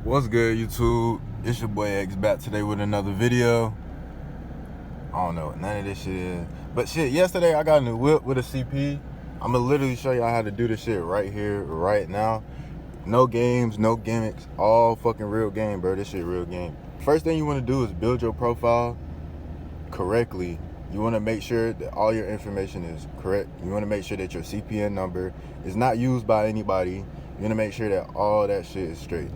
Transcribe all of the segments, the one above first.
What's good, YouTube? It's your boy X back today with another video. I don't know what none of this shit is, but shit, yesterday I got in the whip with a CP. I'm gonna literally show y'all how to do this shit right here, right now. No games, no gimmicks, all fucking real game, bro. This shit real game. First thing you want to do is build your profile correctly. You want to make sure that all your information is correct. You want to make sure that your CPN number is not used by anybody. You want to make sure that all that shit is straight.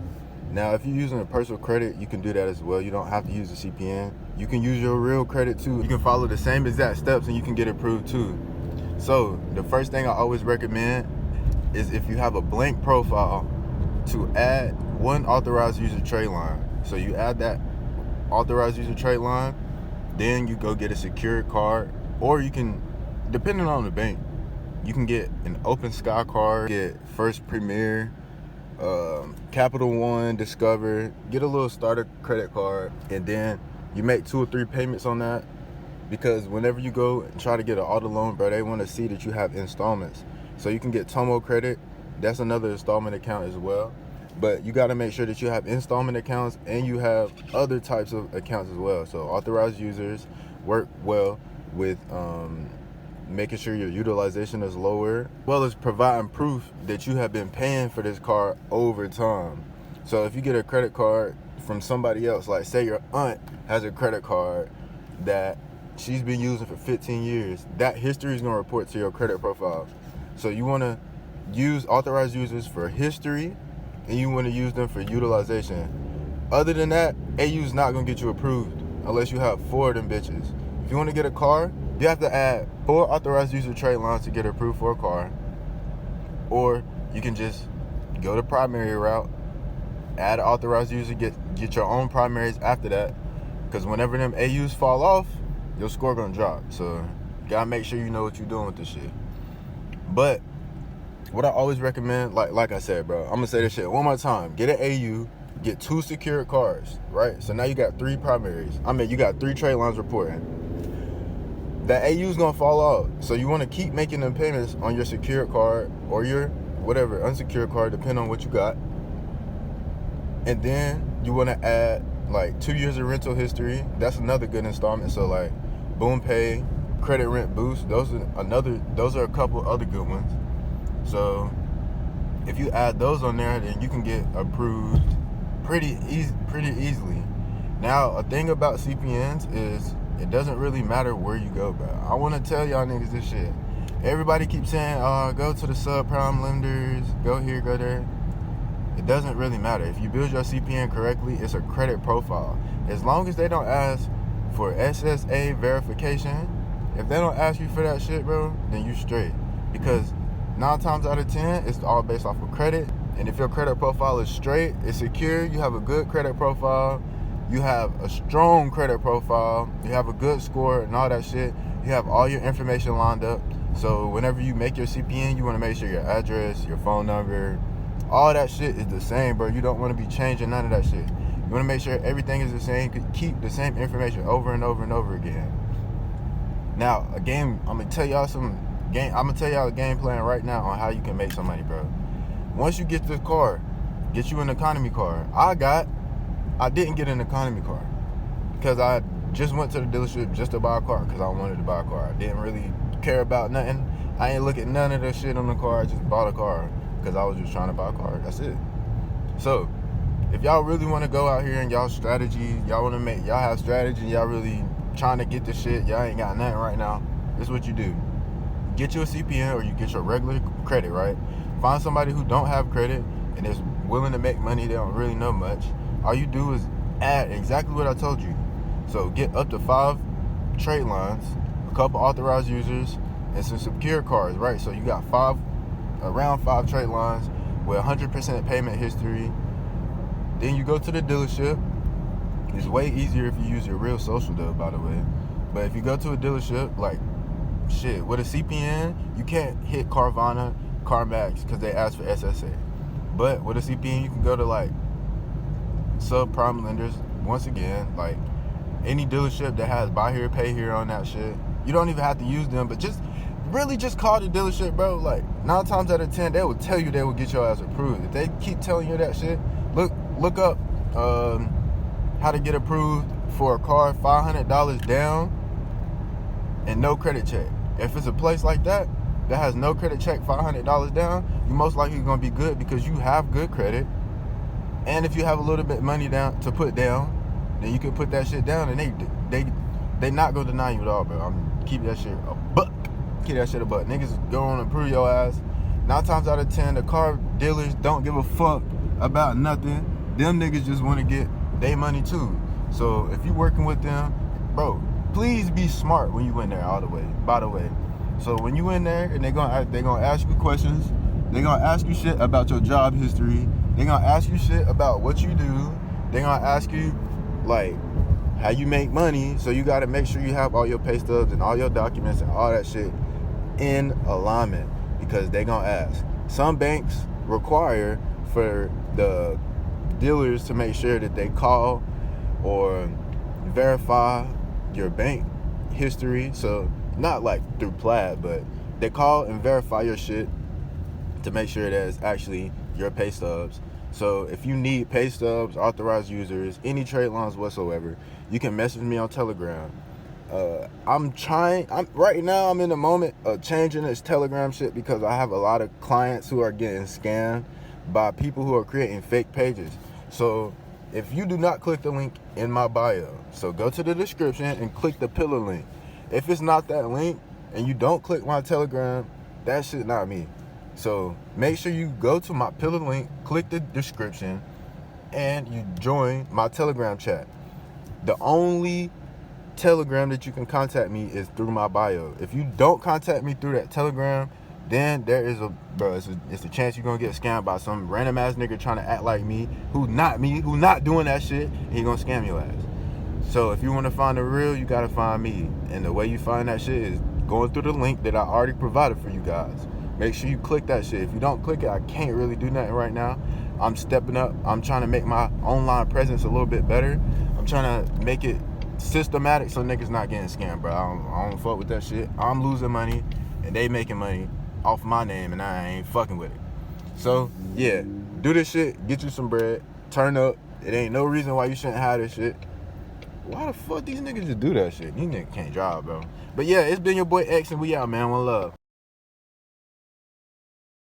Now, if you're using a personal credit, you can do that as well. You don't have to use a CPN. You can use your real credit too. You can follow the same exact steps and you can get approved too. So the first thing I always recommend is, if you have a blank profile, to add one authorized user trade line. So you add that authorized user trade line, then you go get a secured card, or you can, depending on the bank, you can get an Open Sky card, get First Premier, Capital One, Discover, get a little starter credit card, and then you make 2 or 3 payments on that, because whenever you go and try to get an auto loan, bro, they want to see that you have installments. So you can get KOVO Credit. That's another installment account as well. But you got to make sure that you have installment accounts and you have other types of accounts as well. So authorized users work well with making sure your utilization is lower, as well as providing proof that you have been paying for this card over time. So if you get a credit card from somebody else, like say your aunt has a credit card that she's been using for 15 years, that history is going to report to your credit profile. So you want to use authorized users for history, and you want to use them for utilization. Other than that, AU's not going to get you approved unless you have 4 of them bitches. If you want to get a car, you have to add 4 authorized user trade lines to get approved for a car. Or you can just go the primary route, add an authorized user, get your own primaries after that. Because whenever them AUs fall off, your score going to drop. So you got to make sure you know what you're doing with this shit. But what I always recommend, like I said, bro, I'm going to say this shit one more time. Get an AU, get 2 secured cards, right? So now you got 3 primaries. You got 3 trade lines reporting. That AU is going to fall off. So you want to keep making them payments on your secured card or your whatever, unsecured card, depending on what you got. And then you want to add like 2 years of rental history. That's another good installment. So like Boom Pay, Credit Rent Boost, those are a couple other good ones. So if you add those on there, then you can get approved pretty easily. Now, a thing about CPNs is it doesn't really matter where you go, bro. I want to tell y'all niggas this shit. Everybody keeps saying, go to the subprime lenders, go here, go there. It doesn't really matter. If you build your CPN correctly, it's a credit profile. As long as they don't ask for SSA verification, if they don't ask you for that shit, bro, then you straight. Because 9 times out of 10, it's all based off of credit. And if your credit profile is straight, it's secure, you have a good credit profile, you have a strong credit profile, you have a good score and all that shit, you have all your information lined up. So whenever you make your CPN, you want to make sure your address, your phone number, all that shit is the same, bro. You don't want to be changing none of that shit. You want to make sure everything is the same, keep the same information over and over and over again. Now, I'm gonna tell y'all a game plan right now on how you can make some money, bro. Once you get this car, get you an economy car. I didn't get an economy car because I just went to the dealership just to buy a car because I wanted to buy a car. I didn't really care about nothing. I ain't look at none of the shit on the car. I just bought a car because I was just trying to buy a car. That's it. So if y'all really want to go out here and y'all have strategy, y'all really trying to get this shit, y'all ain't got nothing right now, this is what you do. Get you a CPN or you get your regular credit, right? Find somebody who don't have credit and is willing to make money. They don't really know much. All you do is add exactly what I told you. So get up to 5 trade lines, a couple authorized users, and some secured cards, right? So you got around 5 trade lines with 100% payment history. Then you go to the dealership. It's way easier if you use your real social though, by the way. But if you go to a dealership, like shit, with a CPN, you can't hit Carvana, CarMax, because they ask for SSA. But with a CPN, you can go to like subprime lenders. Once again, like any dealership that has buy here, pay here on that shit. You don't even have to use them, but just call the dealership, bro. Like 9 times out of 10, they will tell you they will get your ass approved. If they keep telling you that shit, look look up how to get approved for a car, $500 down and no credit check. If it's a place like that has no credit check, $500 down, you most likely going to be good because you have good credit. And if you have a little bit of money down to put down, then you can put that shit down, and they not gonna deny you at all, bro. I'm keep that shit a buck. Keep that shit a buck. Niggas go on and approve your ass. 9 times out of 10, the car dealers don't give a fuck about nothing. Them niggas just want to get their money too. So if you working with them, bro, please be smart when you in there all the way. By the way, so when you in there and they gonna ask you questions, they gonna ask you shit about your job history. They gonna ask you shit about what you do. They gonna ask you like how you make money. So you gotta make sure you have all your pay stubs and all your documents and all that shit in alignment, because they gonna ask. Some banks require for the dealers to make sure that they call or verify your bank history. So not like through Plaid, but they call and verify your shit to make sure that it's actually your pay stubs. So if you need pay stubs, authorized users, any trade lines whatsoever, you can message me on Telegram. Right now I'm in the moment of changing this Telegram shit because I have a lot of clients who are getting scammed by people who are creating fake pages. So if you do not click the link in my bio, so go to the description and click the pillar link. If it's not that link and you don't click my Telegram, that shit not me. So make sure you go to my pillar link, click the description, and you join my Telegram chat. The only Telegram that you can contact me is through my bio. If you don't contact me through that Telegram, then there is it's a chance you're gonna get scammed by some random ass nigga trying to act like me, who not doing that shit, and he gonna scam your ass. So if you want to find the real, you gotta find me, and the way you find that shit is going through the link that I already provided for you guys. Make sure you click that shit. If you don't click it, I can't really do nothing right now. I'm stepping up. I'm trying to make my online presence a little bit better. I'm trying to make it systematic so niggas not getting scammed, bro. I don't fuck with that shit. I'm losing money and they making money off my name and I ain't fucking with it. So yeah, do this shit, get you some bread, turn up. It ain't no reason why you shouldn't have this shit. Why the fuck these niggas just do that shit? These niggas can't drive, bro. But yeah, it's been your boy X and we out, man. One love.